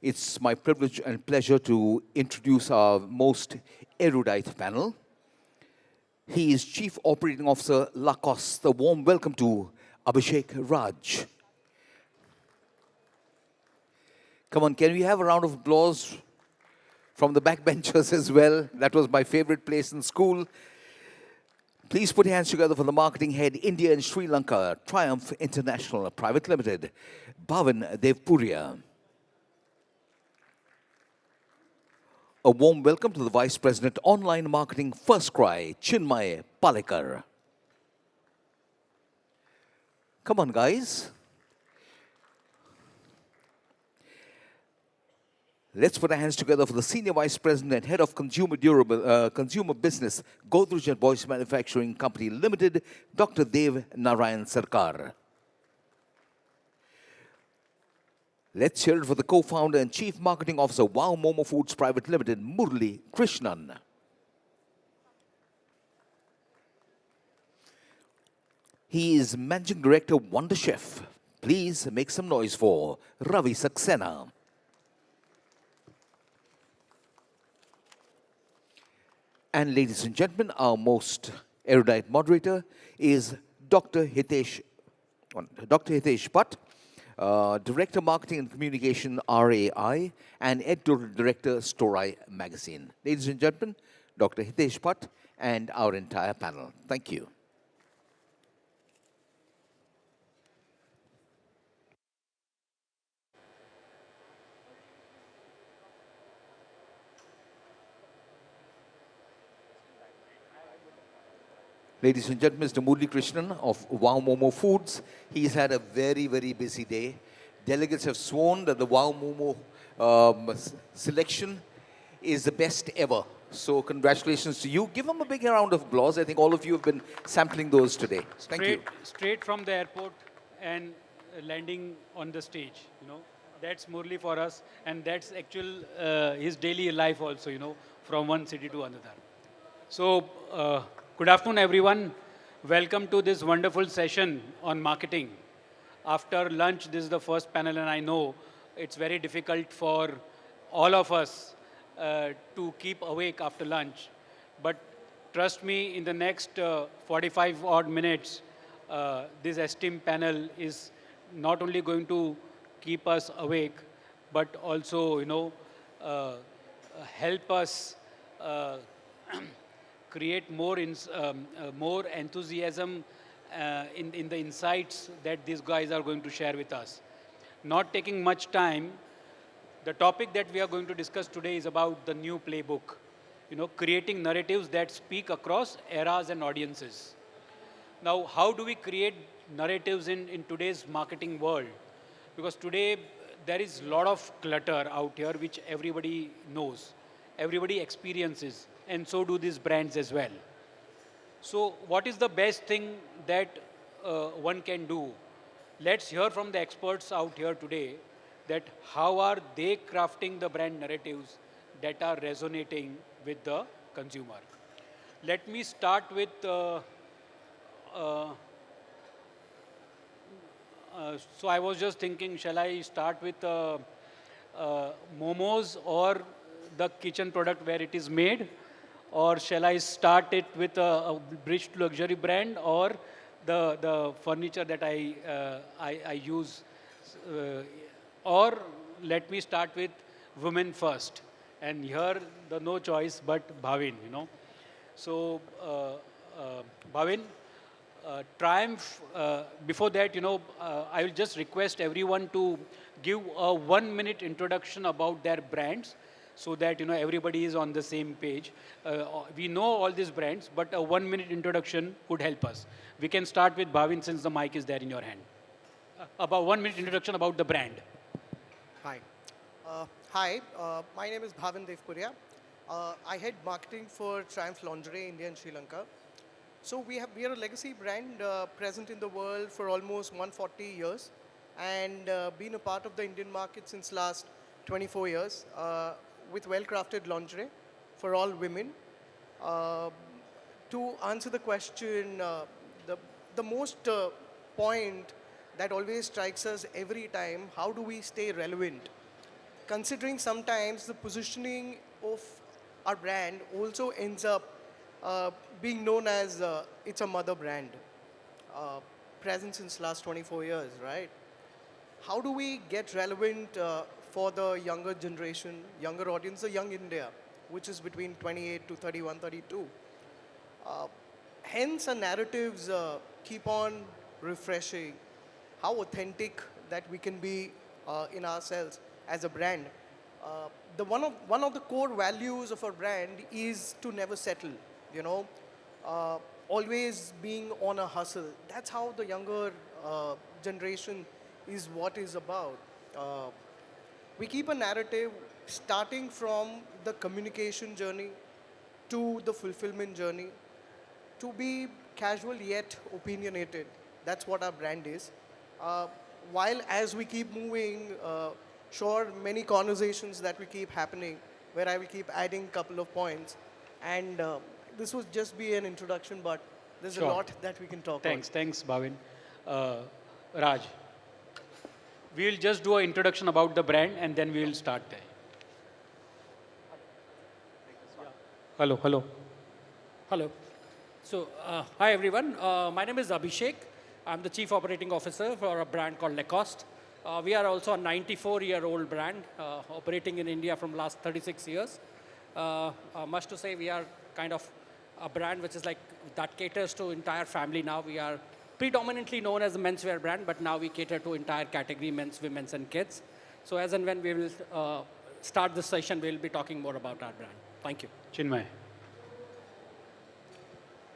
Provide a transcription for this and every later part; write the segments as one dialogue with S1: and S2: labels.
S1: It's my privilege and pleasure to introduce our most erudite panel. He is Chief Operating Officer, Lacoste. A warm welcome to Abhishek Raj. Come on, can we have a round of applause from the backbenchers as well? That was my favorite place in school. Please put your hands together for the marketing head, India and Sri Lanka, Triumph International Private Limited, Bhavin Devpuria. A warm welcome to the Vice President, Online Marketing, FirstCry, Chinmay Palekar. Come on, guys. Let's put our hands together for the Senior Vice President and Head of Consumer Business, Godrej and Boyce Manufacturing Company Limited, Dr. Dev Narayan Sarkar. Let's hear it for the co-founder and Chief Marketing Officer, Wow Momo Foods Private Limited, Murli Krishnan. He is Managing Director, Wonderchef. Please make some noise for Ravi Saxena. And ladies and gentlemen, our most erudite moderator is Dr. Hitesh Bhatt, Director Marketing and Communication, RAI, and Editorial Director, STOrai Magazine. Ladies and gentlemen, Dr. Hitesh Bhatt and our entire panel. Thank you. Ladies and gentlemen, Mr. Murli Krishnan of Wow Momo Foods. He's had a very, very busy day. Delegates have sworn that the Wow Momo selection is the best ever. So congratulations to you. Give him a big round of applause. I think all of you have been sampling those today. Thank you.
S2: Straight from the airport and landing on the stage, That's Murli for us. And that's his daily life also, from one city to another. So, good afternoon, everyone. Welcome to this wonderful session on marketing. After lunch, this is the first panel, and I know it's very difficult for all of us to keep awake after lunch. But trust me, in the next 45 odd minutes, this esteemed panel is not only going to keep us awake, but also, help us create more enthusiasm in the insights that these guys are going to share with us. Not taking much time, the topic that we are going to discuss today is about the new playbook, creating narratives that speak across eras and audiences. Now, how do we create narratives in today's marketing world? Because today, there is a lot of clutter out here, which everybody knows, everybody experiences, and so do these brands as well. So what is the best thing that one can do? Let's hear from the experts out here today that how are they crafting the brand narratives that are resonating with the consumer. Let me start with, so I was just thinking, shall I start with Momos or the kitchen product where it is made? Or shall I start it with a bridge to luxury brand or the furniture that I use? Or let me start with women first. And here, no choice but Bhavin, So, Bhavin, Triumph, before that, I will just request everyone to give a 1-minute introduction about their brands, so that everybody is on the same page. We know all these brands, but a 1-minute introduction could help us. We can start with Bhavin since the mic is there in your hand. About 1-minute introduction about the brand.
S3: Hi. My name is Bhavin Devpuria. I head marketing for Triumph Lingerie, India and Sri Lanka. So we are a legacy brand present in the world for almost 140 years and been a part of the Indian market since last 24 years. With well-crafted lingerie for all women. To answer the question, the most point that always strikes us every time, how do we stay relevant? considering sometimes the positioning of our brand also ends up being known as it's a mother brand, uh, present since last 24 years, right? How do we get relevant for the younger generation, younger audience, the young India, which is between 28 to 31, 32? Uh, Hence, our narratives keep on refreshing how authentic that we can be in ourselves as a brand. One of the core values of our brand is to never settle. You know, uh, always being on a hustle. That's how the younger generation is what is about. Uh, we keep a narrative starting from the communication journey to the fulfillment journey to be casual yet opinionated. That's what our brand is. Uh, while as we keep moving, sure, many conversations that will keep happening where I will keep adding couple of points. And this would just be an introduction, but there's a
S2: Sure.
S3: lot that we can talk
S2: Thanks, Bhavin. Raj, we will just do an introduction about the brand and then we will start there. Hello.
S4: Hello. So, hi everyone. My name is Abhishek. I'm the Chief Operating Officer for a brand called Lacoste. We are also a 94-year-old brand operating in India from last 36 years. Much to say, we are kind of a brand which is like that caters to entire family now. We are predominantly known as a menswear brand, but now we cater to entire category, men's, women's, and kids. So as and when we will start this session, we'll be talking more about our brand. Thank you.
S2: Chinmay.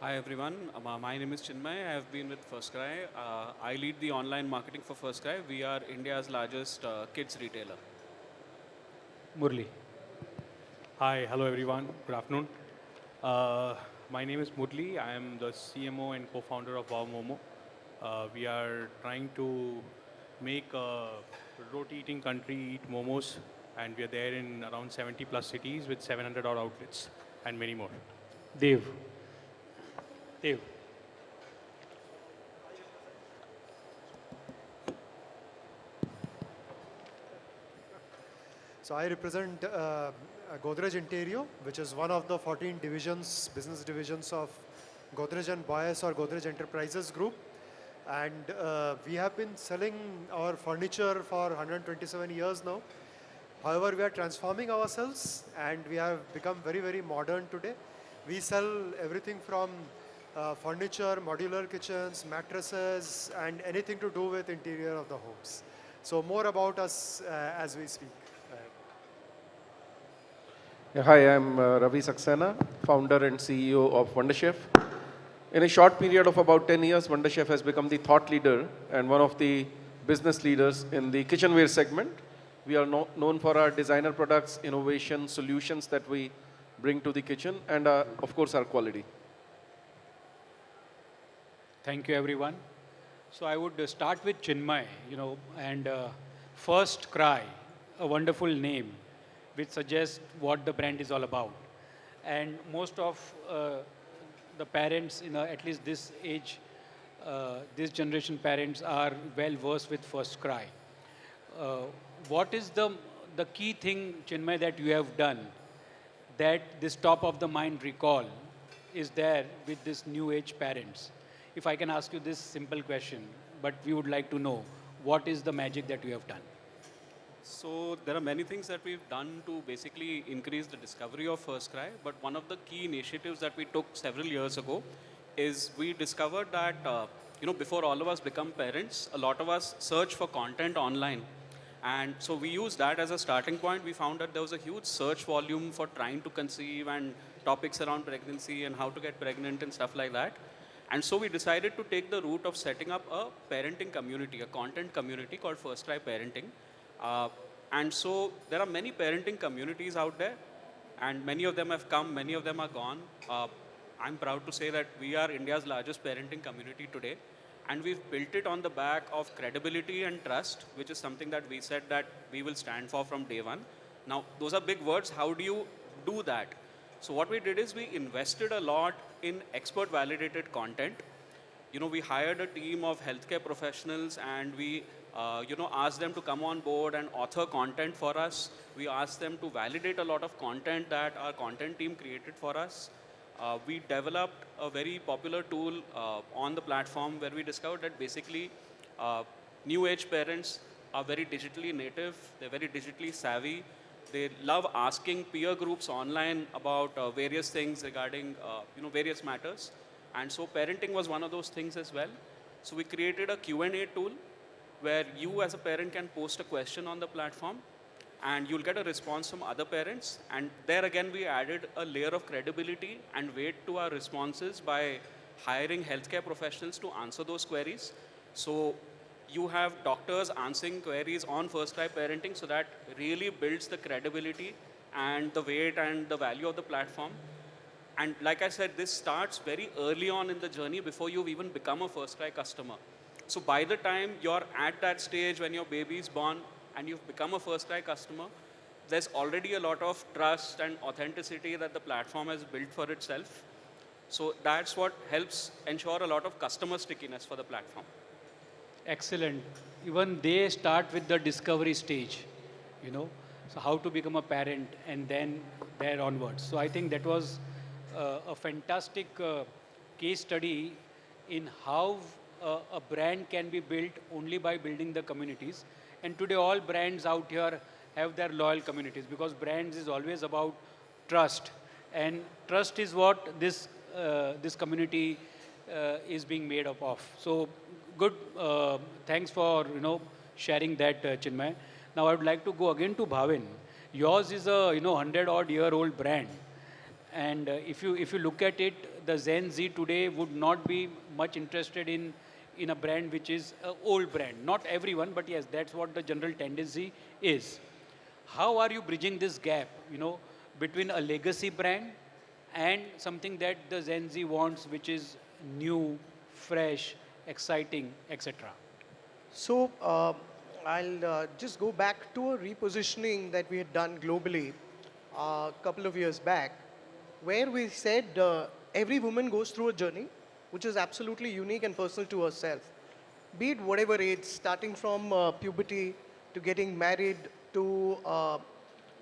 S5: Hi everyone, my name is Chinmay. I have been with FirstCry. I lead the online marketing for FirstCry. We are India's largest kids retailer.
S2: Murli.
S6: Hi, hello everyone. Good afternoon. My name is Murli. I am the CMO and co-founder of Momo. We are trying to make a roti-eating country eat momos, and we are there in around 70 plus cities with 700 odd outlets and many more.
S2: Dev.
S7: So I represent Godrej Interior, which is one of the 14 divisions, business divisions of Godrej and Boyes or Godrej Enterprises Group. And we have been selling our furniture for 127 years now. However, we are transforming ourselves and we have become very, very modern today. We sell everything from furniture, modular kitchens, mattresses, and anything to do with interior of the homes. So more about us as we speak.
S8: Yeah, hi, I'm Ravi Saxena, founder and CEO of Wonderchef. In a short period of about 10 years, Wonderchef has become the thought leader and one of the business leaders in the kitchenware segment. We are known for our designer products, innovation, solutions that we bring to the kitchen, and of course our quality.
S2: Thank you, everyone. So I would start with Chinmay, and FirstCry, a wonderful name, which suggests what the brand is all about. And most of the parents, at least this age, this generation parents are well versed with FirstCry. What is the key thing, Chinmay, that you have done that this top of the mind recall is there with this new age parents? If I can ask you this simple question, but we would like to know, what is the magic that you have done?
S5: So there are many things that we've done to basically increase the discovery of FirstCry, but one of the key initiatives that we took several years ago is we discovered that, before all of us become parents, a lot of us search for content online. And so we used that as a starting point. We found that there was a huge search volume for trying to conceive and topics around pregnancy and how to get pregnant and stuff like that. And so we decided to take the route of setting up a parenting community, a content community called FirstCry Parenting. And so there are many parenting communities out there, and many of them have come, many of them are gone. I'm proud to say that we are India's largest parenting community today, and we've built it on the back of credibility and trust, which is something that we said that we will stand for from day one. Now, those are big words. How do you do that? So what we did is we invested a lot in expert validated content. We hired a team of healthcare professionals, and we ask them to come on board and author content for us. We ask them to validate a lot of content that our content team created for us. We developed a very popular tool on the platform where we discovered that basically new age parents are very digitally native, they're very digitally savvy. They love asking peer groups online about various things regarding various matters. And so parenting was one of those things as well. So we created a Q&A tool where you as a parent can post a question on the platform and you'll get a response from other parents. And there again, we added a layer of credibility and weight to our responses by hiring healthcare professionals to answer those queries. So you have doctors answering queries on FirstCry parenting, so that really builds the credibility and the weight and the value of the platform. And like I said, this starts very early on in the journey before you've even become a FirstCry customer. So by the time you're at that stage when your baby is born and you've become a FirstCry customer, there's already a lot of trust and authenticity that the platform has built for itself. So that's what helps ensure a lot of customer stickiness for the platform.
S2: Excellent. Even they start with the discovery stage, you know. So how to become a parent and then there onwards. So I think that was a fantastic case study in how a brand can be built only by building the communities. And today all brands out here have their loyal communities, because brands is always about trust. And trust is what this community is being made up of. So good. Thanks for sharing that, Chinmay. Now I would like to go again to Bhavin. Yours is a 100-odd-year-old brand, and if you look at it, the Gen Z today would not be much interested in a brand which is an old brand. Not everyone, but yes, that's what the general tendency is. How are you bridging this gap, between a legacy brand and something that the Gen Z wants, which is new, fresh, exciting, etc.?
S3: So I'll just go back to a repositioning that we had done globally a couple of years back, where we said every woman goes through a journey which is absolutely unique and personal to herself. Be it whatever age, starting from puberty to getting married to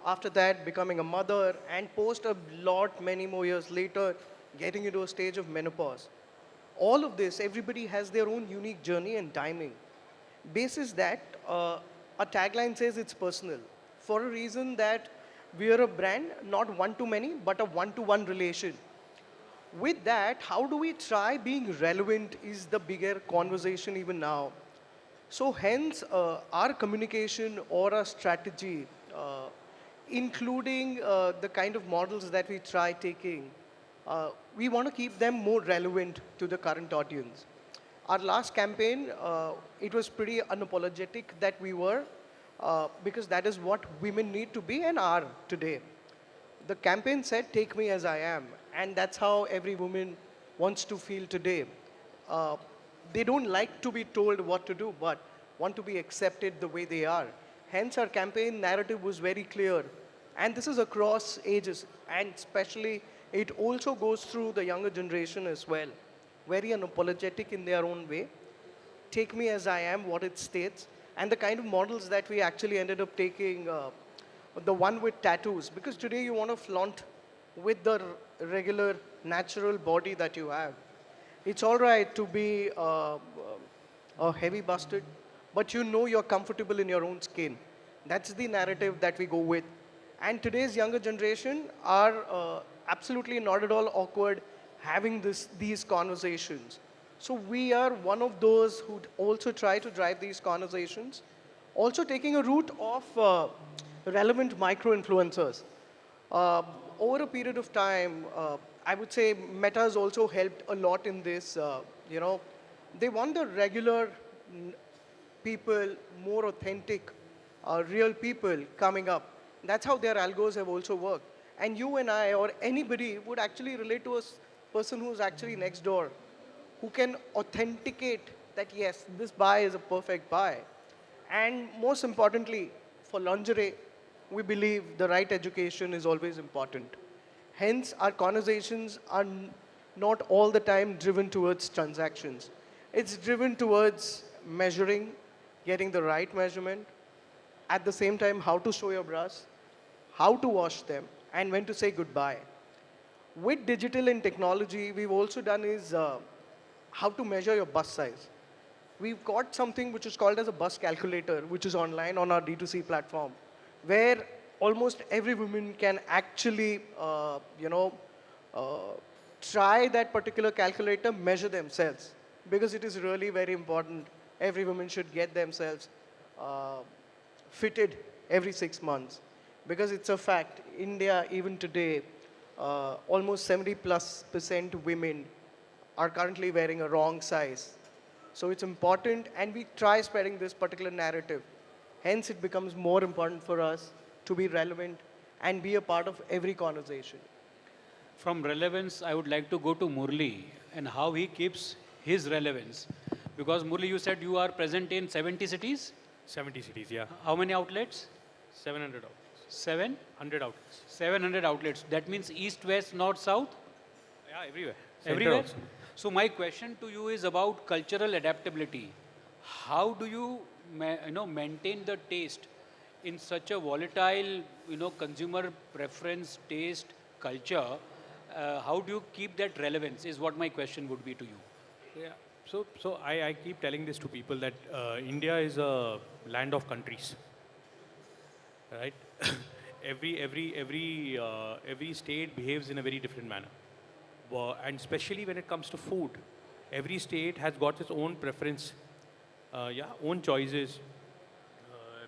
S3: after that becoming a mother, and post a lot many more years later getting into a stage of menopause. All of this, everybody has their own unique journey and timing. Basis that, a tagline says it's personal, for a reason that we are a brand, not one-to-many, but a one-to-one relation. With that, how do we try being relevant is the bigger conversation even now. So hence, our communication or our strategy, including the kind of models that we try taking, we want to keep them more relevant to the current audience. Our last campaign, it was pretty unapologetic that we were, because that is what women need to be and are today. The campaign said, "Take me as I am," and that's how every woman wants to feel today. They don't like to be told what to do, but want to be accepted the way they are. Hence, our campaign narrative was very clear. And this is across ages, and especially it also goes through the younger generation as well. Very unapologetic in their own way. Take me as I am, what it states, and the kind of models that we actually ended up taking, the one with tattoos, because today you want to flaunt with the regular natural body that you have. It's all right to be a heavy busted, but you're comfortable in your own skin. That's the narrative that we go with. And today's younger generation are absolutely not at all awkward having these conversations. So we are one of those who also try to drive these conversations, also taking a route of relevant micro-influencers. Over a period of time, I would say Meta has also helped a lot in this. They want the regular people, more authentic, real people coming up. That's how their algos have also worked. And you and I or anybody would actually relate to a person who's actually next door, who can authenticate that, yes, this buy is a perfect buy. And most importantly, for lingerie, we believe the right education is always important. Hence, our conversations are not all the time driven towards transactions. It's driven towards measuring, getting the right measurement, at the same time how to store your brush, how to wash them, and when to say goodbye. With digital and technology, we've also done is how to measure your bust size. We've got something which is called as a bust calculator, which is online on our D2C platform, where almost every woman can actually, uh, try that particular calculator, measure themselves, because it is really very important. Every woman should get themselves uh, fitted every 6 months, because it's a fact. India, even today, almost 70+% women are currently wearing a wrong size. So it's important, and we try spreading this particular narrative. Hence, it becomes more important for us to be relevant and be a part of every conversation.
S2: From relevance, I would like to go to Murli and how he keeps his relevance. Because Murli, you said you are present in 70 cities.
S6: 70 cities, yeah.
S2: How many outlets?
S6: 700 outlets.
S2: 700
S6: outlets.
S2: 700 outlets. That means east, west, north, south?
S6: Yeah, everywhere.
S2: Everywhere? So my question to you is about cultural adaptability. How do you, maintain the taste in such a volatile, consumer preference, taste, culture? How do you keep that relevance is what my question would be to you.
S6: Yeah. So I keep telling this to people that India is a land of countries, right? every state behaves in a very different manner. And especially when it comes to food, every state has got its own preference, own choices.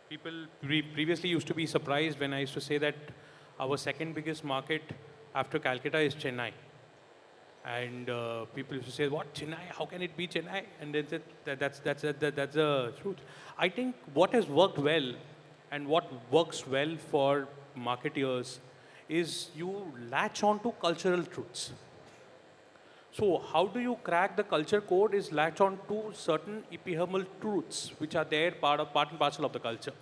S6: People previously used to be surprised when I used to say that our second biggest market after Calcutta is Chennai. And people used to say, what, Chennai? How can it be Chennai? And then said, that's the truth. I think what has worked well and what works well for marketeers is you latch on to cultural truths. So how do you crack the culture code is latch on to certain epihemal truths which are there part and parcel of the culture.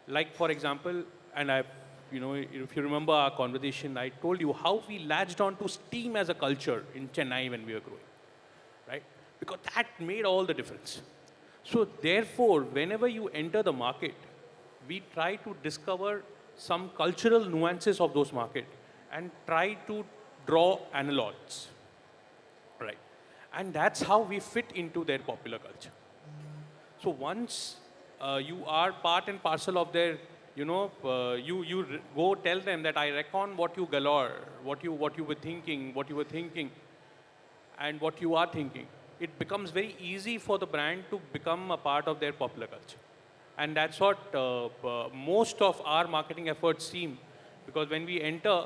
S6: Like for example, and if you remember our conversation, I told you how we latched on to steam as a culture in Chennai when we were growing, right? Because that made all the difference. So therefore, whenever you enter the market, we try to discover some cultural nuances of those markets and try to draw analogs. Right. And that's how we fit into their popular culture. So once you are part and parcel of their, you go tell them that I reckon what you galore, what you were thinking, and what you are thinking. It becomes very easy for the brand to become a part of their popular culture. And that's what most of our marketing efforts seem. Because when we enter,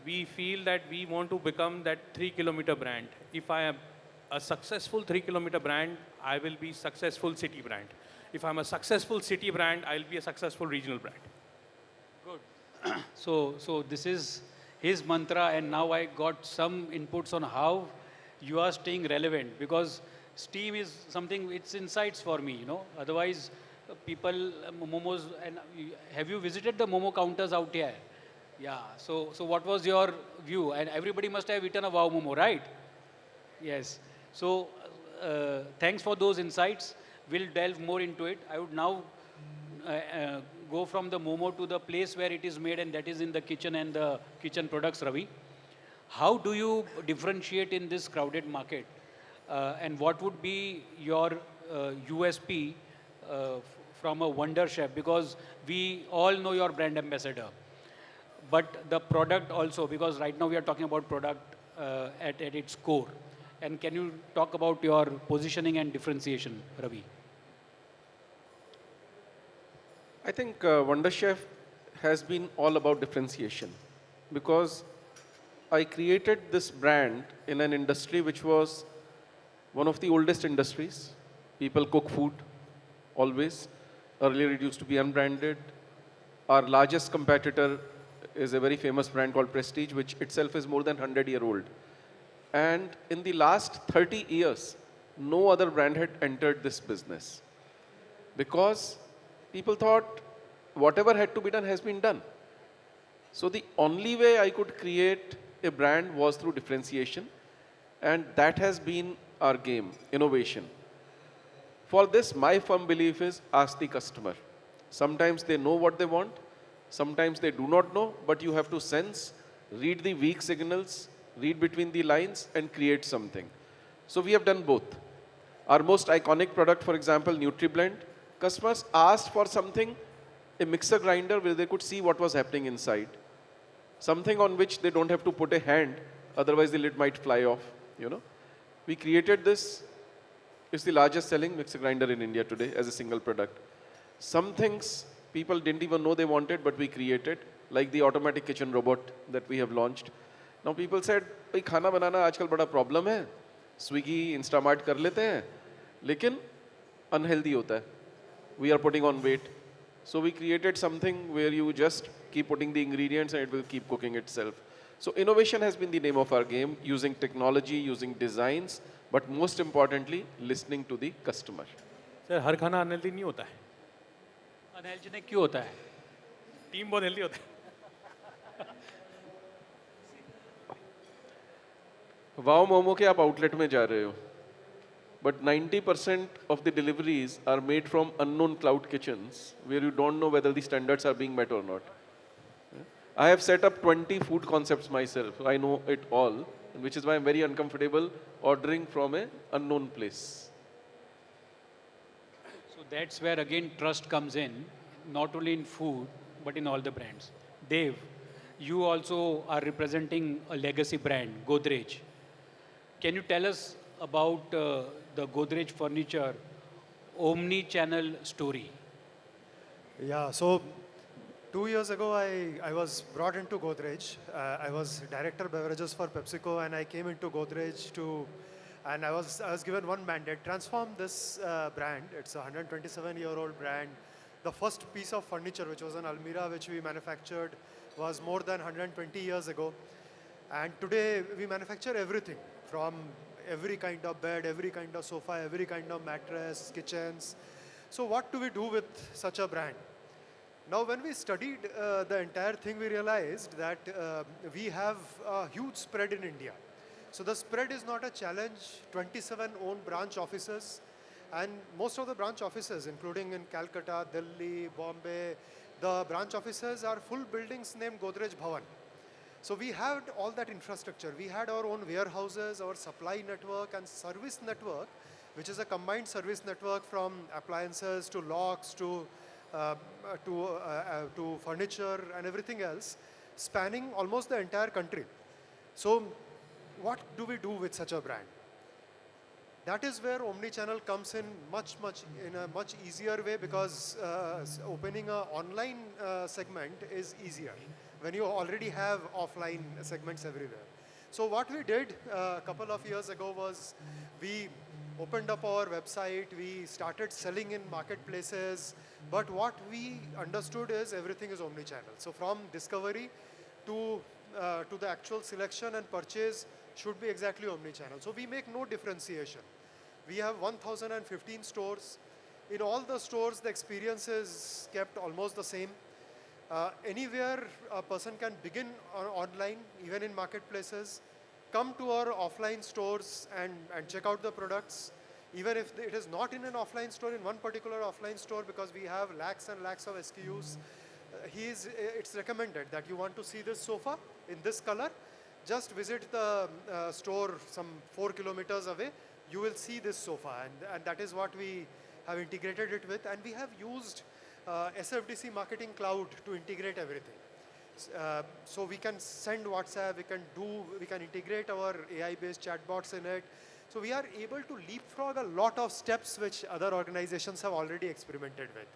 S6: we feel that we want to become that 3-kilometer brand. If I am a successful 3-kilometer brand, I will be successful city brand. If I'm a successful city brand, I'll be a successful regional brand.
S2: Good. So this is his mantra, and now I got some inputs on how you are staying relevant, because steam is something, it's insights for me, Otherwise, people, Momos, and have you visited the Momo counters out here? Yeah, so what was your view? And everybody must have eaten a wow Momo, right? Yes. So thanks for those insights. We'll delve more into it. I would now go from the Momo to the place where it is made, and that is in the kitchen and the kitchen products, Ravi. How do you differentiate in this crowded market? And what would be your USP from a Wonderchef? Because we all know your brand ambassador. But the product also, because right now we are talking about product at its core. And can you talk about your positioning and differentiation, Ravi?
S8: I think Wonderchef has been all about differentiation, because I created this brand in an industry which was one of the oldest industries. People cook food, always. Earlier it used to be unbranded. Our largest competitor is a very famous brand called Prestige, which itself is more than 100-year-old. And in the last 30 years, no other brand had entered this business, because people thought whatever had to be done has been done. So the only way I could create a brand was through differentiation, and that has been our game, innovation. For this, my firm belief is ask the customer. Sometimes they know what they want, sometimes they do not know, but you have to sense, read the weak signals, read between the lines and create something. So we have done both. Our most iconic product, for example, NutriBlend, customers asked for something, a mixer grinder where they could see what was happening inside. Something on which they don't have to put a hand, otherwise the lid might fly off, you know. We created this. It's the largest selling mixer grinder in India today as a single product. Some things people didn't even know they wanted, but we created, like the automatic kitchen robot that we have launched. Now people said, "Bhai, खाना बनाना आजकल बड़ा problem है. Swiggy, Instamart कर लेते हैं, लेकिन unhealthy होता है. We are putting on weight." So we created something where you just keep putting the ingredients and it will keep cooking itself. So innovation has been the name of our game, using technology, using designs, but most importantly, listening to the customer.
S6: Sir हर खाना unhealthy नहीं होता है,
S2: unhygienic क्यों होता है?
S6: Team बहुत healthy होता है.
S8: वाओ मोमो के आप आउटलेट में जा रहे हो, but 90% of the deliveries are made from unknown cloud kitchens where you don't know whether the standards are being met or not. I have set up 20 food concepts myself. I know it all, which is why I'm very uncomfortable ordering from an unknown place.
S2: So that's where again trust comes in, not only in food, but in all the brands. Dave, you also are representing a legacy brand, Godrej. Can you tell us about the Godrej Furniture omni-channel story?
S7: Yeah, so 2 years ago, I was brought into Godrej. I was director beverages for PepsiCo, and I came into Godrej and I was given one mandate: transform this brand. It's a 127-year-old brand. The first piece of furniture, which was an Almira, which we manufactured, was more than 120 years ago. And today, we manufacture everything from every kind of bed, every kind of sofa, every kind of mattress, kitchens. So what do we do with such a brand? Now, when we studied the entire thing, we realized that we have a huge spread in India. So the spread is not a challenge. 27 own branch offices, and most of the branch offices, including in Calcutta, Delhi, Bombay, the branch offices are full buildings named Godrej Bhavan. So we had all that infrastructure. We had our own warehouses, our supply network and service network, which is a combined service network from appliances to locks to furniture and everything else, spanning almost the entire country. So what do we do with such a brand? That is where omni-channel comes in in a much easier way, because opening an online segment is easier when you already have offline segments everywhere. So what we did a couple of years ago was we opened up our website, we started selling in marketplaces, but what we understood is everything is omni-channel. So from discovery to the actual selection and purchase should be exactly omni-channel. So we make no differentiation. We have 1,015 stores. In all the stores, the experience is kept almost the same. Anywhere a person can begin online, even in marketplaces, come to our offline stores and check out the products. Even if it is not in an offline store, in one particular offline store, because we have lakhs and lakhs of SKUs, it's recommended that you want to see this sofa in this color, just visit the store some 4 kilometers away, you will see this sofa, and that is what we have integrated it with, and we have used SFDC Marketing Cloud to integrate everything. So we can send WhatsApp, we can integrate our AI-based chatbots in it. So we are able to leapfrog a lot of steps which other organizations have already experimented with.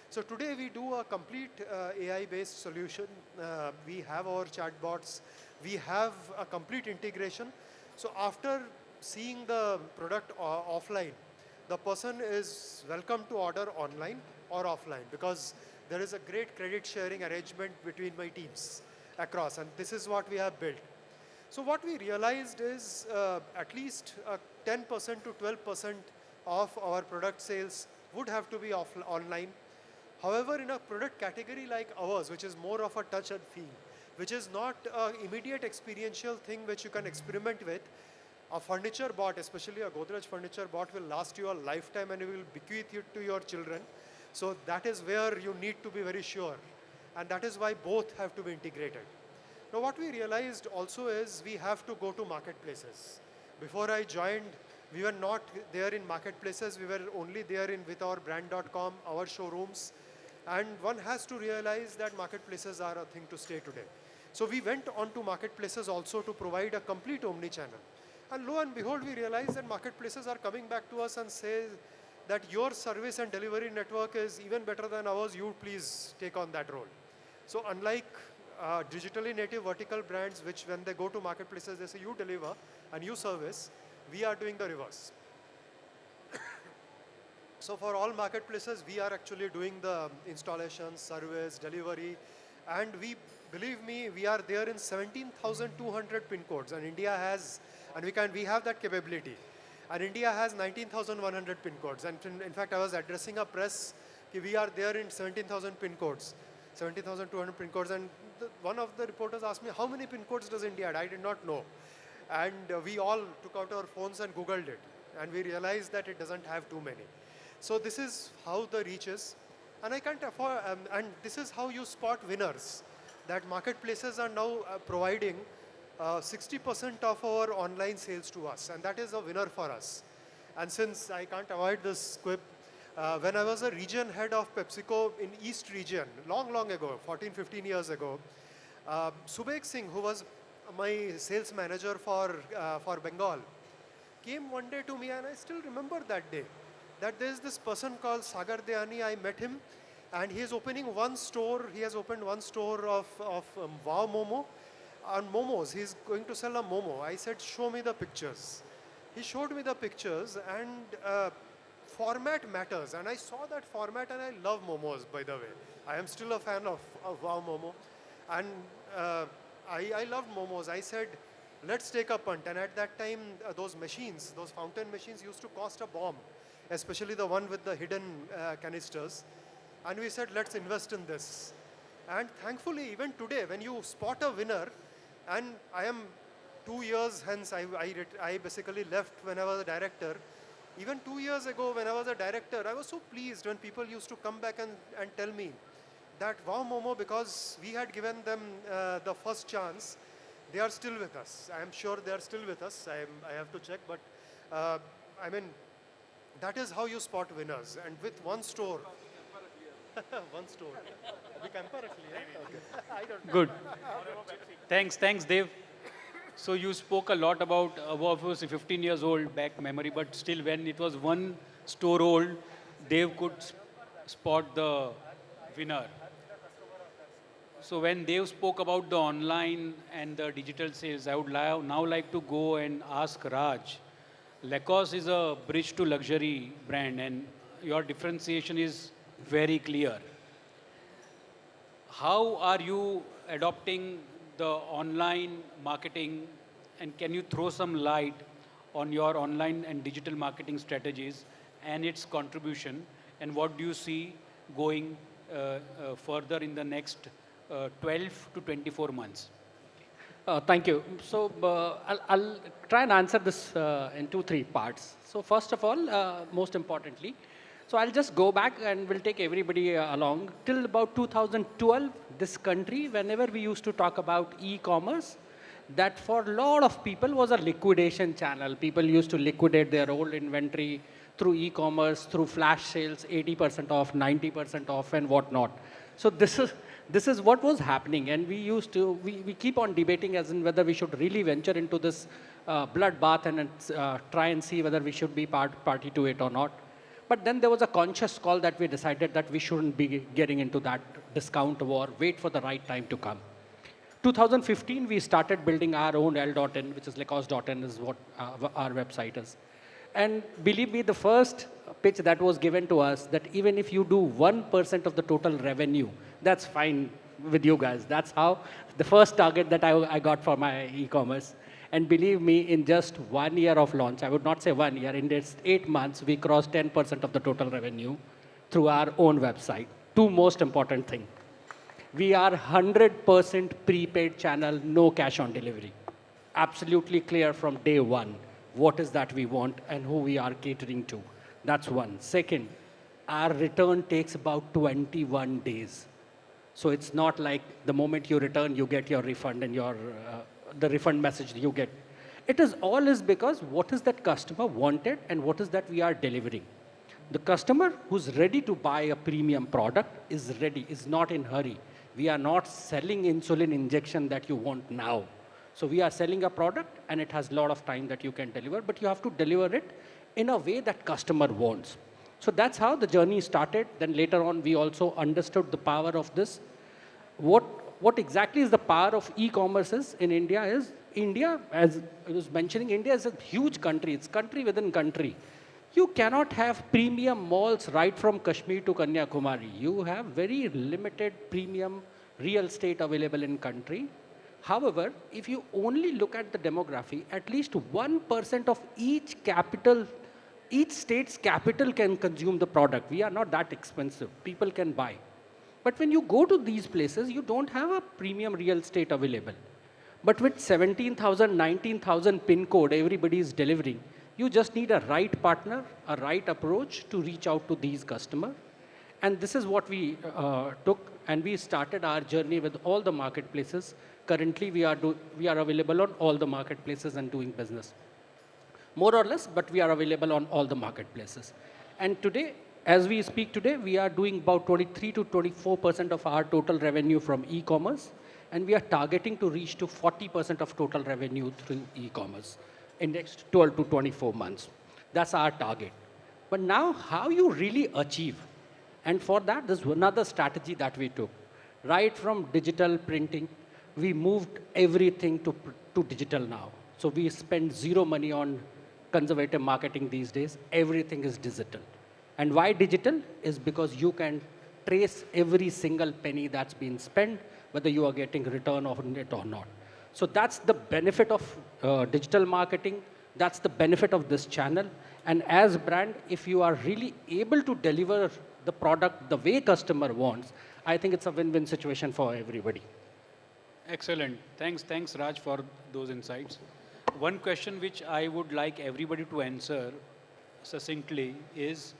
S7: So today we do a complete AI-based solution. We have our chatbots. We have a complete integration. So after seeing the product offline, the person is welcome to order online or offline, because there is a great credit sharing arrangement between my teams across, and this is what we have built. So what we realized is at least 10% to 12% of our product sales would have to be online. However, in a product category like ours, which is more of a touch and feel, which is not an immediate experiential thing which you can experiment with, A furniture bought, especially a Godrej furniture bought, will last you a lifetime and you will bequeath it to your children. So that is where you need to be very sure. And that is why both have to be integrated. Now what we realized also is we have to go to marketplaces. Before I joined, we were not there in marketplaces. We were only there with our brand.com, our showrooms. And one has to realize that marketplaces are a thing to stay today. So we went on to marketplaces also to provide a complete omni-channel. And lo and behold, we realized that marketplaces are coming back to us and say that your service and delivery network is even better than ours. You please take on that role. So unlike digitally native vertical brands, which when they go to marketplaces, they say you deliver and you service, we are doing the reverse. So for all marketplaces, we are actually doing the installation, service, delivery, and believe me, we are there in 17,200 pin codes, and India has, and we have that capability. And India has 19,100 pin codes. And in fact, I was addressing a press, we are there in 17,000 pin codes, 17,200 pin codes. And one of the reporters asked me, how many pin codes does India have? I did not know. And we all took out our phones and Googled it. And we realized that it doesn't have too many. So this is how the reach is. And I can't afford, and this is how you spot winners. That marketplaces are now providing 60% of our online sales to us, and that is a winner for us. And since I can't avoid this quip, when I was a region head of PepsiCo in East region, long ago, 14, 15 years ago, Subek Singh, who was my sales manager for Bengal, came one day to me, and I still remember that day, that there is this person called Sagar Dayani. I met him, and he is opening one store. He has opened one store of Wow Momo. On Momos, he's going to sell a Momo. I said, show me the pictures. He showed me the pictures, and format matters. And I saw that format, and I love Momos, by the way. I am still a fan of Wow Momo. And I loved Momos. I said, let's take a punt. And at that time, those machines, those fountain machines used to cost a bomb, especially the one with the hidden canisters. And we said, let's invest in this. And thankfully, even today, when you spot a winner, and I am 2 years hence, I basically left when I was a director. Even 2 years ago, when I was a director, I was so pleased when people used to come back and tell me that Wow Momo, because we had given them the first chance, they are still with us. I am sure they are still with us. I have to check, but I mean, that is how you spot winners. And with one store, one store. Okay. I don't know.
S2: Good. Thanks, Dev. So you spoke a lot about was 15 years old back memory, but still when it was one store old, Dev could spot the winner. So when Dev spoke about the online and the digital sales, I would now like to go and ask Raj. Lacoste is a bridge to luxury brand, and your differentiation is very clear. How are you adopting the online marketing, and can you throw some light on your online and digital marketing strategies and its contribution, and what do you see going further in the next 12 to 24 months?
S4: Thank you. So I'll try and answer this in 2-3 parts. So first of all, most importantly, so I'll just go back and we'll take everybody along. Till about 2012, this country, whenever we used to talk about e-commerce, that for a lot of people was a liquidation channel. People used to liquidate their old inventory through e-commerce, through flash sales, 80% off, 90% off, and whatnot. So this is what was happening, and we keep on debating as in whether we should really venture into this bloodbath and try and see whether we should be party to it or not. But then there was a conscious call that we decided that we shouldn't be getting into that discount war, wait for the right time to come. 2015, we started building our own L.in, which is Lacoste.in is what our website is. And believe me, the first pitch that was given to us, that even if you do 1% of the total revenue, that's fine with you guys. That's how the first target that I got for my e-commerce. And believe me, in just 1 year of launch, I would not say 1 year, in just 8 months, we crossed 10% of the total revenue through our own website. Two most important things. We are 100% prepaid channel, no cash on delivery. Absolutely clear from day one. what is that we want and who we are catering to. That's one. Second, our return takes about 21 days. So it's not like the moment you return, you get your refund and the refund message you get. It is all is because what is that customer wanted and what is that we are delivering. The customer who's ready to buy a premium product is ready, is not in hurry. We are not selling insulin injection that you want now. So we are selling a product and it has a lot of time that you can deliver, but you have to deliver it in a way that customer wants. So that's how the journey started. Then later on, we also understood the power of this. What exactly is the power of e-commerce in India is, India, as I was mentioning, India is a huge country. It's country within country. You cannot have premium malls right from Kashmir to Kanyakumari. You have very limited premium real estate available in country. However, if you only look at the demography, at least 1% of each state's capital can consume the product. We are not that expensive. People can buy. But when you go to these places, you don't have a premium real estate available. But with 17,000, 19,000 pin code everybody is delivering, you just need a right partner, a right approach to reach out to these customers. And this is what we took, and we started our journey with all the marketplaces. Currently, we are available on all the marketplaces and doing business. More or less, but we are available on all the marketplaces. And today, as we speak today, we are doing about 23 to 24% of our total revenue from e-commerce, and we are targeting to reach to 40% of total revenue through e-commerce in next 12 to 24 months. That's our target. But now, how you really achieve? And for that, there's another strategy that we took. Right from digital printing, we moved everything to digital now. So we spend zero money on conservative marketing these days. Everything is digital. And why digital? Is because you can trace every single penny that's been spent, whether you are getting return on it or not. So that's the benefit of digital marketing. That's the benefit of this channel. And as a brand, if you are really able to deliver the product the way customer wants, I think it's a win-win situation for everybody.
S2: Excellent. Thanks, Raj, for those insights. One question which I would like everybody to answer succinctly is,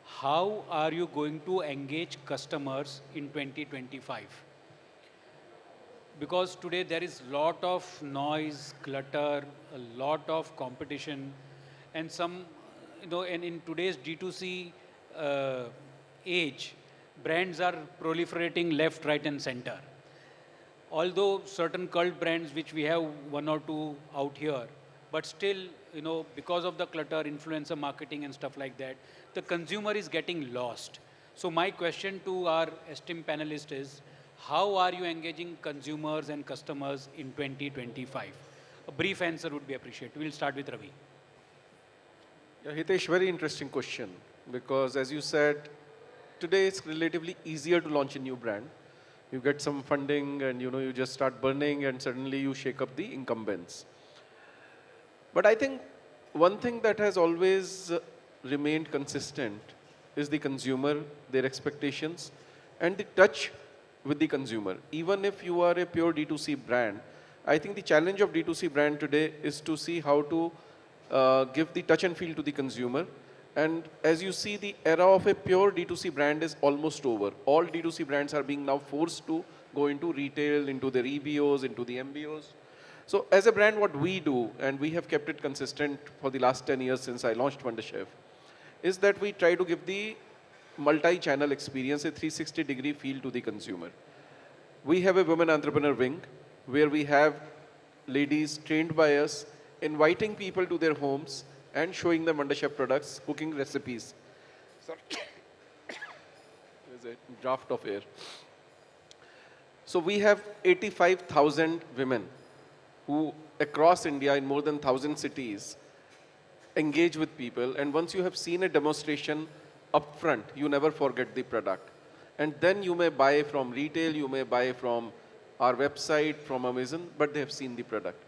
S2: how are you going to engage customers in 2025? Because today there is a lot of noise, clutter, a lot of competition, and and in today's D2C age, brands are proliferating left, right, and center. Although certain cult brands, which we have one or two out here, but still, because of the clutter, influencer marketing and stuff like that, the consumer is getting lost. So my question to our esteemed panelists is, how are you engaging consumers and customers in 2025? A brief answer would be appreciated. We'll start with Ravi.
S8: Yeah, Hitesh, very interesting question, because as you said, today it's relatively easier to launch a new brand. You get some funding and you just start burning and suddenly you shake up the incumbents. But I think one thing that has always remained consistent is the consumer, their expectations, and the touch with the consumer. Even if you are a pure D2C brand, I think the challenge of D2C brand today is to see how to give the touch and feel to the consumer. And as you see, the era of a pure D2C brand is almost over. All D2C brands are being now forced to go into retail, into their EBOs, into the MBOs. So as a brand, what we do, and we have kept it consistent for the last 10 years since I launched Wonderchef, is that we try to give the multi-channel experience, a 360-degree feel to the consumer. We have a women entrepreneur wing where we have ladies trained by us, inviting people to their homes and showing them Wonderchef products, cooking recipes. Sorry. There's a draft of air. So we have 85,000 women who across India in more than 1,000 cities engage with people. And once you have seen a demonstration upfront, you never forget the product. And then you may buy from retail, you may buy from our website, from Amazon, but they have seen the product.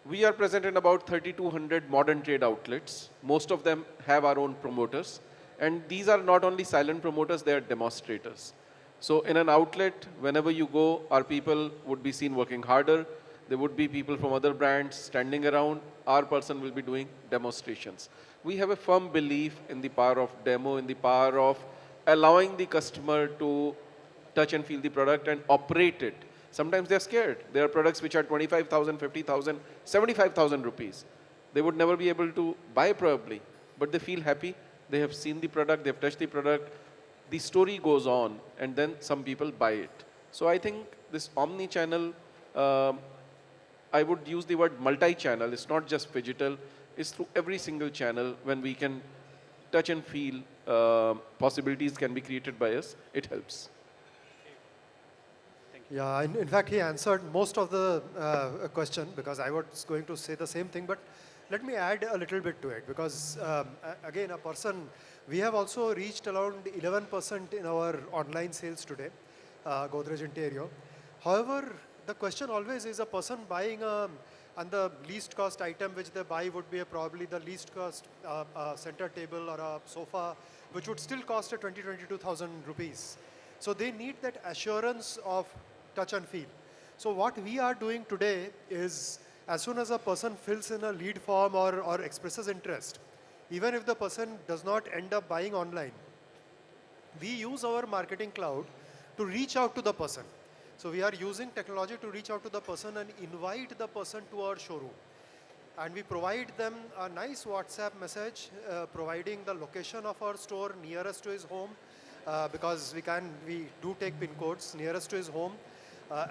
S8: We are present in about 3,200 modern trade outlets. Most of them have our own promoters. And these are not only silent promoters, they are demonstrators. So in an outlet, whenever you go, our people would be seen working harder. There would be people from other brands standing around. Our person will be doing demonstrations. We have a firm belief in the power of demo, in the power of allowing the customer to touch and feel the product and operate it. Sometimes they're scared. There are products which are 25,000, 50,000, 75,000 rupees. They would never be able to buy probably, but they feel happy. They have seen the product, they've touched the product. The story goes on, and then some people buy it. So I think this omni-channel, I would use the word multi-channel. It's not just phygital. It's through every single channel when we can touch and feel possibilities can be created by us. It helps.
S7: Yeah, in fact, he answered most of the question because I was going to say the same thing, but let me add a little bit to it because, again, we have also reached around 11% in our online sales today, Godrej Interior. However, the question always is a person buying and the least cost item which they buy would be probably the least cost center table or a sofa, which would still cost a 22,000 rupees. So they need that assurance of touch and feel. So what we are doing today is as soon as a person fills in a lead form or expresses interest, even if the person does not end up buying online, we use our marketing cloud to reach out to the person. So we are using technology to reach out to the person and invite the person to our showroom. And we provide them a nice WhatsApp message providing the location of our store nearest to his home because we do take pin codes nearest to his home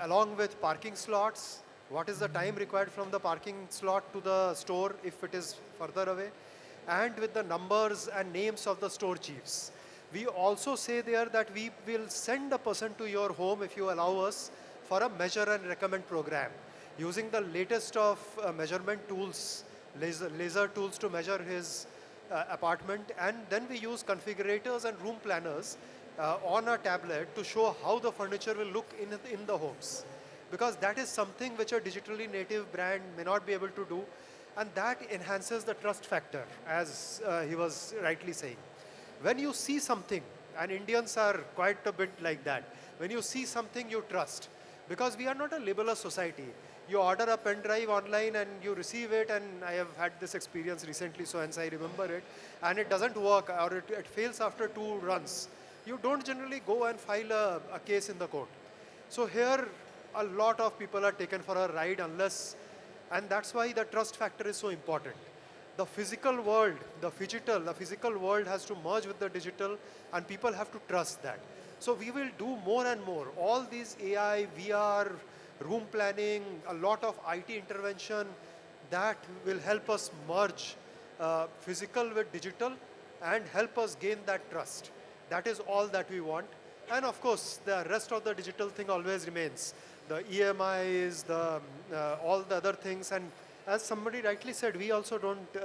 S7: along with parking slots. What is the time required from the parking slot to the store if it is further away, and with the numbers and names of the store chiefs. We also say there that we will send a person to your home if you allow us for a measure and recommend program using the latest of measurement tools, laser tools to measure his apartment, and then we use configurators and room planners on a tablet to show how the furniture will look in the homes. Because that is something which a digitally native brand may not be able to do, and that enhances the trust factor, as he was rightly saying. When you see something, and Indians are quite a bit like that, when you see something you trust, because we are not a labelless society. You order a pen drive online and you receive it, and I have had this experience recently, so hence I remember it, and it doesn't work or it fails after 2 runs. You don't generally go and file a case in the court. So here, a lot of people are taken for a ride and that's why the trust factor is so important. The physical world, the physical world has to merge with the digital, and people have to trust that. So we will do more and more. All these AI, VR, room planning, a lot of IT intervention, that will help us merge physical with digital and help us gain that trust. That is all that we want. And of course, the rest of the digital thing always remains. The EMIs, all the other things. And as somebody rightly said, we also don't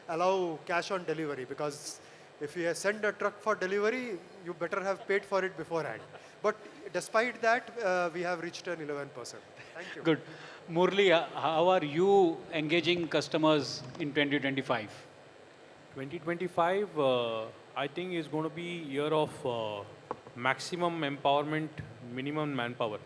S7: allow cash on delivery, because if you send a truck for delivery, you better have paid for it beforehand. But despite that, we have reached an 11%. Thank you.
S2: Good. Murli, how are you engaging customers in 2025?
S6: 2025, I think is going to be year of maximum empowerment, minimum manpower.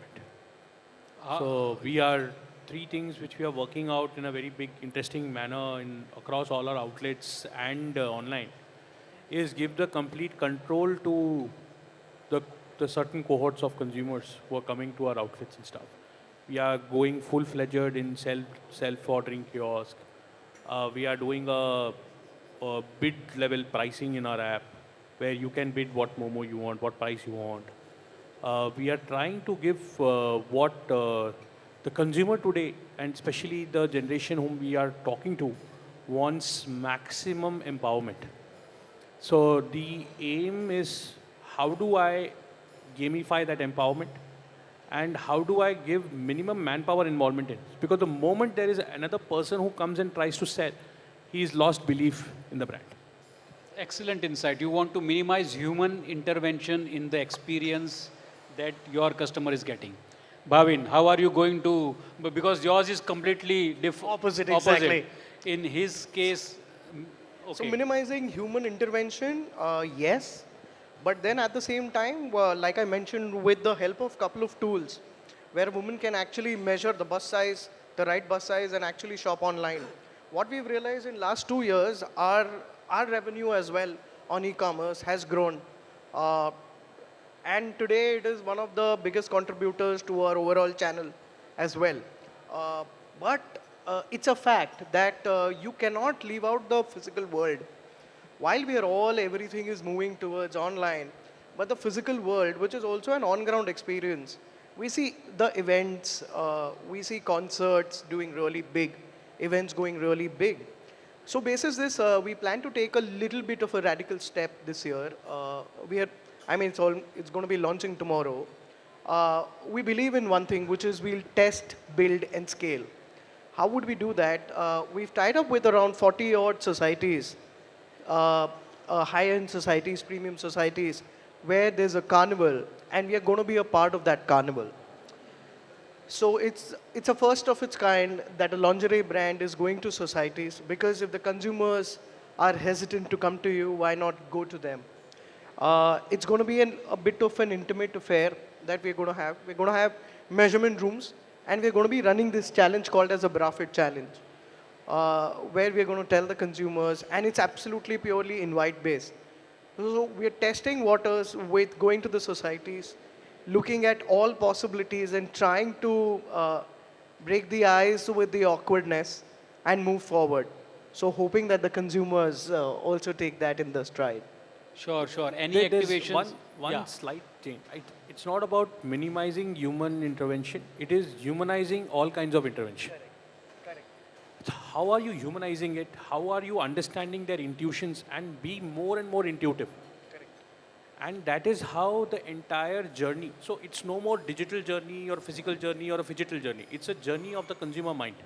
S6: So we are 3 things which we are working out in a very big, interesting manner across all our outlets and online, is give the complete control to the certain cohorts of consumers who are coming to our outlets and stuff. We are going full-fledged in self-ordering kiosk. We are doing a bid level pricing in our app, where you can bid what Momo you want, what price you want. We are trying to give what the consumer today, and especially the generation whom we are talking to, wants maximum empowerment. So the aim is, how do I gamify that empowerment, and how do I give minimum manpower involvement in? Because the moment there is another person who comes and tries to sell, he's lost belief in the brand.
S2: Excellent insight. You want to minimize human intervention in the experience that your customer is getting. Bhavin, how are you going to, because yours is completely
S3: Opposite, exactly.
S2: In his case, okay.
S3: So minimizing human intervention, yes. But then at the same time, like I mentioned, with the help of couple of tools, where a woman can actually measure the bust size, the right bust size, and actually shop online. What we've realized in last 2 years, our revenue as well on e-commerce has grown. Uh, and today it is one of the biggest contributors to our overall channel as well. Uh, but it's a fact that you cannot leave out the physical world. While we are all, everything is moving towards online, but the physical world, which is also an on-ground experience, we see the events, we see concerts doing really big, events going really big. So basis this, we plan to take a little bit of a radical step this year. It's going to be launching tomorrow. We believe in one thing, which is we'll test, build, and scale. How would we do that? We've tied up with around 40 odd societies, high-end societies, premium societies, where there's a carnival, and we are going to be a part of that carnival. So it's a first of its kind that a lingerie brand is going to societies, because if the consumers are hesitant to come to you, why not go to them? It's going to be a bit of an intimate affair that we're going to have. We're going to have measurement rooms, and we're going to be running this challenge called as a bra fit challenge, where we're going to tell the consumers, and it's absolutely purely invite based. So we're testing waters with going to the societies, looking at all possibilities and trying to break the ice with the awkwardness and move forward. So hoping that the consumers also take that in the stride.
S2: Sure, sure. Any
S6: There's
S2: activations?
S6: one
S2: Yeah.
S6: slight change. It's not about minimizing human intervention. It is humanizing all kinds of intervention. How are you humanizing it? How are you understanding their intuitions and be more and more intuitive? And that is how the entire journey. So it's no more digital journey or physical journey or a phygital journey. It's a journey of the consumer mind.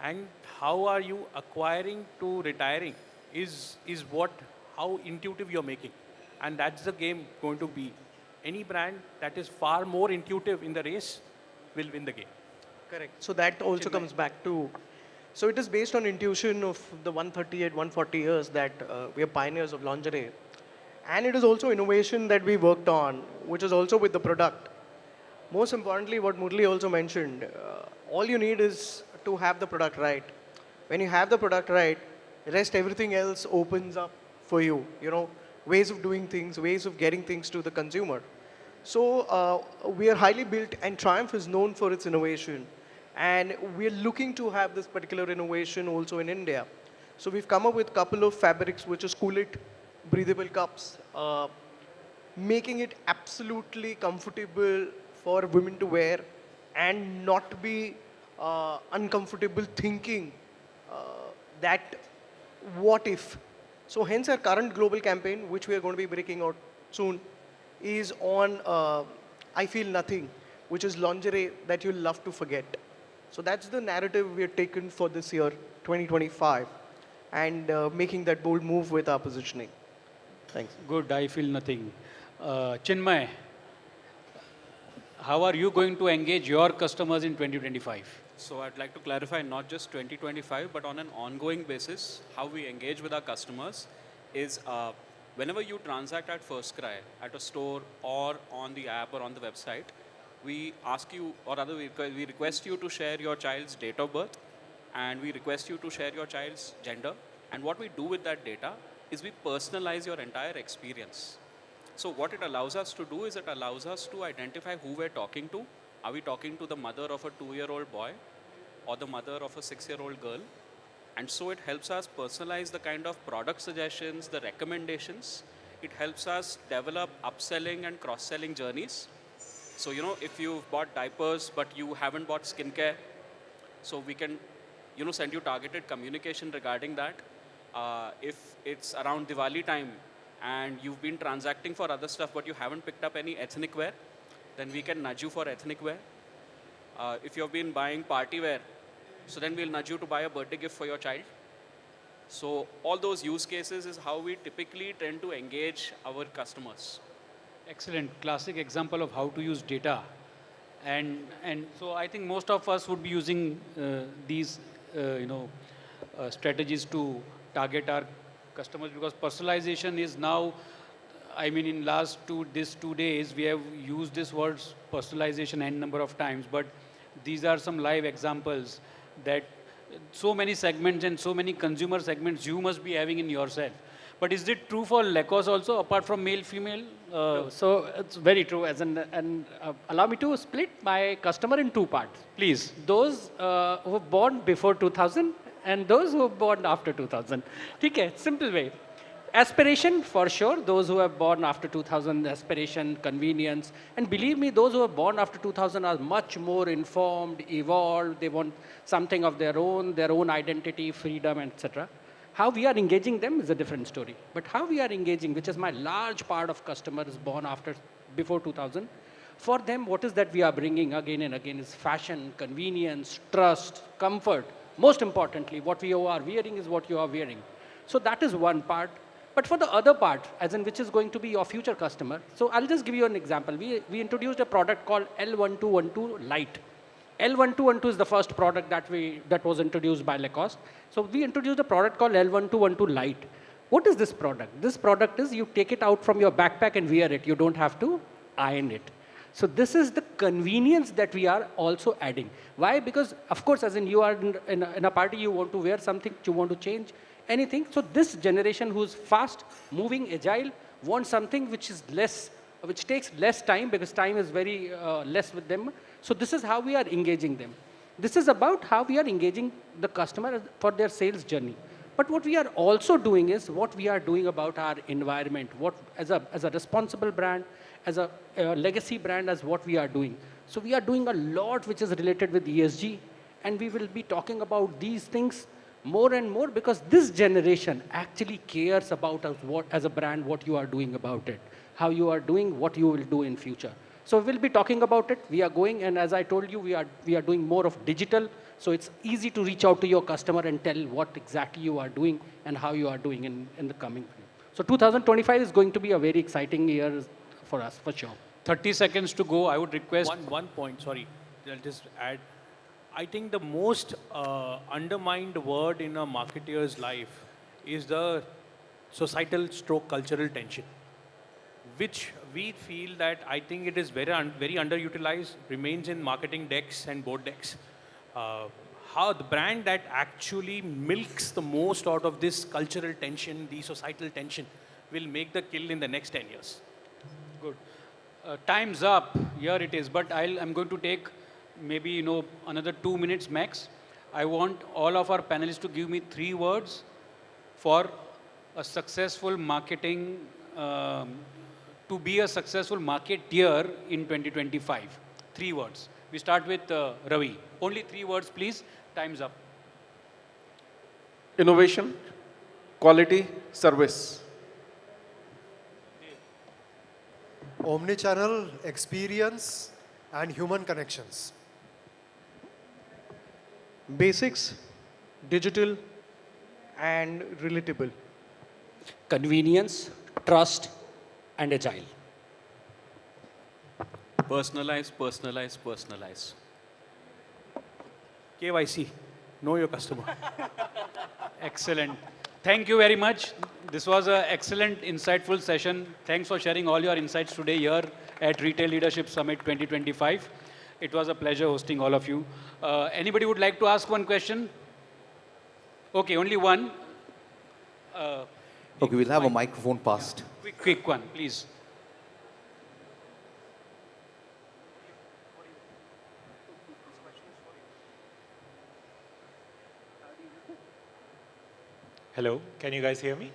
S6: And how are you acquiring to retiring is how intuitive you're making. And that's the game going to be. Any brand that is far more intuitive in the race will win the game.
S3: Correct. So that also comes back to, so it is based on intuition of the 138, 140 years that we are pioneers of lingerie. And it is also innovation that we worked on, which is also with the product. Most importantly, what Murli also mentioned, all you need is to have the product right. When you have the product right, rest everything else opens up for you. You know, ways of doing things, ways of getting things to the consumer. So we are highly built, and Triumph is known for its innovation. And we're looking to have this particular innovation also in India. So we've come up with a couple of fabrics, which is Cool It, breathable cups, making it absolutely comfortable for women to wear and not be uncomfortable thinking that what if. So hence our current global campaign, which we are going to be breaking out soon, is on I Feel Nothing, which is lingerie that you'll love to forget. So that's the narrative we have taken for this year, 2025, and making that bold move with our positioning. Thanks.
S2: Good, I feel nothing. Chinmay, how are you going to engage your customers in 2025?
S5: So I'd like to clarify not just 2025, but on an ongoing basis, how we engage with our customers is whenever you transact at FirstCry, at a store or on the app or on the website, we ask you, or rather we request you to share your child's date of birth, and we request you to share your child's gender. And what we do with that data is we personalize your entire experience. So what it allows us to do is it allows us to identify who we're talking to. Are we talking to the mother of a 2-year-old boy or the mother of a 6-year-old girl? And so it helps us personalize the kind of product suggestions, the recommendations. It helps us develop upselling and cross-selling journeys. So, you know, if you've bought diapers but you haven't bought skincare, so we can, you know, send you targeted communication regarding that. If it's around Diwali time and you've been transacting for other stuff but you haven't picked up any ethnic wear, then we can nudge you for ethnic wear. If you've been buying party wear, so then we'll nudge you to buy a birthday gift for your child. So all those use cases is how we typically tend to engage our customers.
S2: Excellent, classic example of how to use data. And so I think most of us would be using these strategies to target our customers, because personalization is now I mean, in last these 2 days, we have used this word personalization n number of times, but these are some live examples that so many segments and so many consumer segments you must be having in yourself. But is it true for Lacoste also, apart from male, female?
S4: So it's very true. And allow me to split my customer in two parts.
S2: Please.
S4: Those who were born before 2000 and those who were born after 2000. Okay, simple way. Aspiration, for sure. Those who are born after 2000, aspiration, convenience. And believe me, those who are born after 2000 are much more informed, evolved. They want something of their own identity, freedom, etc. How we are engaging them is a different story. But how we are engaging, which is my large part of customers born before 2000, for them, what is that we are bringing again and again is fashion, convenience, trust, comfort. Most importantly, what you are wearing is what you are wearing. So that is one part. But for the other part, as in which is going to be your future customer, so I'll just give you an example. We introduced a product called L1212 Lite. L1212 is the first product that was introduced by Lacoste. So we introduced a product called L1212 Lite. What is this product? This product is you take it out from your backpack and wear it. You don't have to iron it. So this is the convenience that we are also adding. Why? Because of course, as in you are in a party, you want to wear something, you want to change anything. So this generation who's fast, moving, agile, wants something which is less, which takes less time because time is very less with them. So this is how we are engaging them. This is about how we are engaging the customer for their sales journey. But what we are also doing is what we are doing about our environment, what as a responsible brand, as a legacy brand, as what we are doing. So we are doing a lot which is related with ESG, and we will be talking about these things more and more because this generation actually cares about us, what as a brand, what you are doing about it, how you are doing, what you will do in future. So we'll be talking about it. We are going, and as I told you, we are doing more of digital. So it's easy to reach out to your customer and tell what exactly you are doing and how you are doing in the coming year. So 2025 is going to be a very exciting year for us, for sure.
S2: 30 seconds to go. I would request.
S6: One point, sorry. I'll just add. I think the most undermined word in a marketeer's life is the societal stroke cultural tension, which we feel that I think it is very underutilized, remains in marketing decks and board decks. How the brand that actually milks the most out of this cultural tension, the societal tension, will make the kill in the next 10 years.
S2: Good. Time's up. Here it is. But I'm going to take maybe another 2 minutes max. I want all of our panelists to give me 3 words for a successful marketing, to be a successful marketeer in 2025. 3 words. We start with Ravi. Only 3 words, please. Time's up.
S8: Innovation, quality, service.
S7: Omnichannel experience and human connections.
S3: Basics, digital, and relatable.
S4: Convenience, trust, and agile.
S5: Personalize, personalize, personalize.
S6: KYC, know your customer.
S2: Excellent. Thank you very much. This was an excellent, insightful session. Thanks for sharing all your insights today here at Retail Leadership Summit 2025. It was a pleasure hosting all of you. Anybody would like to ask one question? Okay, only one.
S1: Okay, we'll have a microphone passed.
S2: Quick one, please.
S9: Hello, can you guys hear me?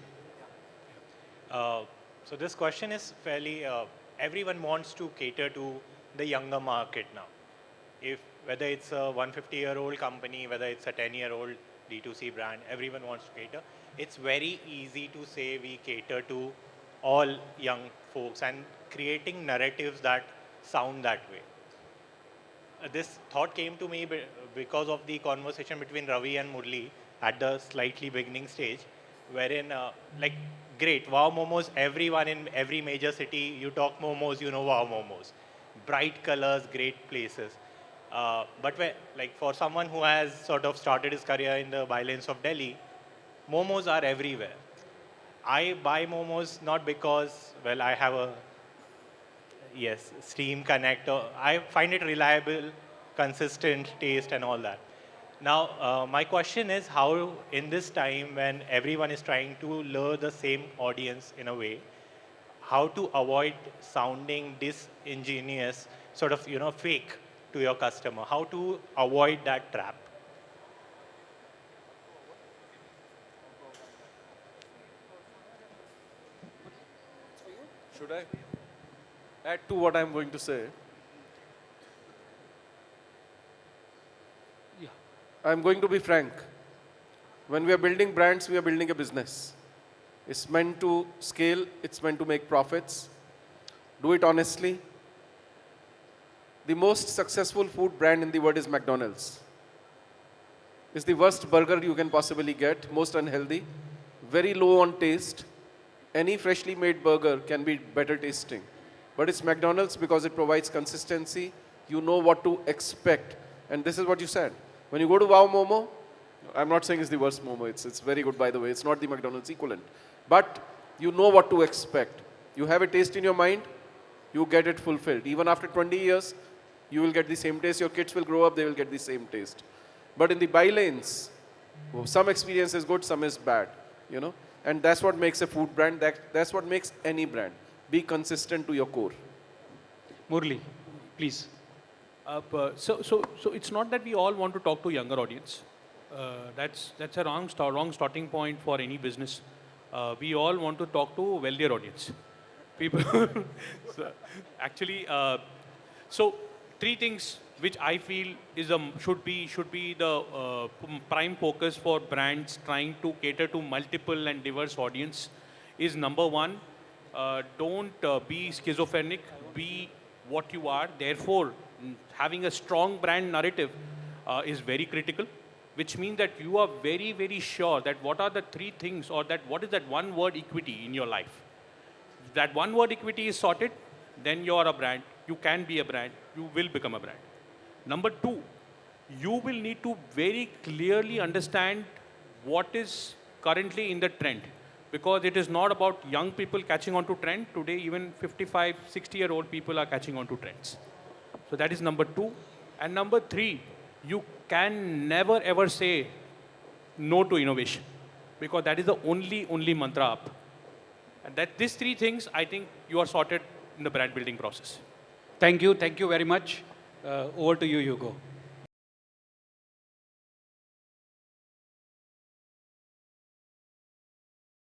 S9: So this question is fairly, everyone wants to cater to the younger market now. Whether it's a 150-year-old company, whether it's a 10-year-old D2C brand, everyone wants to cater. It's very easy to say we cater to all young folks and creating narratives that sound that way. This thought came to me because of the conversation between Ravi and Murli at the slightly beginning stage, wherein, great, wow momos, everyone in every major city, you talk momos, you know wow momos. Bright colors, great places. But for someone who has sort of started his career in the bylanes of Delhi, momos are everywhere. I buy Momos not because, well, I have a, yes, Steam connector. I find it reliable, consistent taste and all that. Now, my question is how in this time when everyone is trying to lure the same audience in a way, how to avoid sounding disingenuous, sort of, fake to your customer, how to avoid that trap?
S8: Should I add to what I'm going to say?
S4: Yeah.
S8: I'm going to be frank. When we are building brands, we are building a business. It's meant to scale, it's meant to make profits. Do it honestly. The most successful food brand in the world is McDonald's. It's the worst burger you can possibly get, most unhealthy, very low on taste. Any freshly made burger can be better tasting. But it's McDonald's because it provides consistency. You know what to expect. And this is what you said. When you go to Wow Momo, I'm not saying it's the worst Momo. It's very good, by the way. It's not the McDonald's equivalent. But you know what to expect. You have a taste in your mind, you get it fulfilled. Even after 20 years, you will get the same taste. Your kids will grow up, they will get the same taste. But in the by-lanes, some experience is good, some is bad. And that's what makes a food brand. That's what makes any brand. Be consistent to your core.
S2: Murli, please.
S6: So it's not that we all want to talk to younger audience. That's a wrong starting point for any business. We all want to talk to wealthier audience. People. So, actually, so three things which I feel is should be the prime focus for brands trying to cater to multiple and diverse audience is number one, don't be schizophrenic, be what you are. Therefore, having a strong brand narrative is very critical, which means that you are very, very sure that what are the three things or that what is that one word equity in your life. If that one word equity is sorted, then you are a brand. You can be a brand. You will become a brand. Number two, you will need to very clearly understand what is currently in the trend, because it is not about young people catching on to trend. Today, even 55, 60-year-old people are catching on to trends. So that is number two. And number three, you can never ever say no to innovation, because that is the only mantra up. And that these three things, I think you are sorted in the brand building process.
S2: Thank you very much. Over to you, Hugo.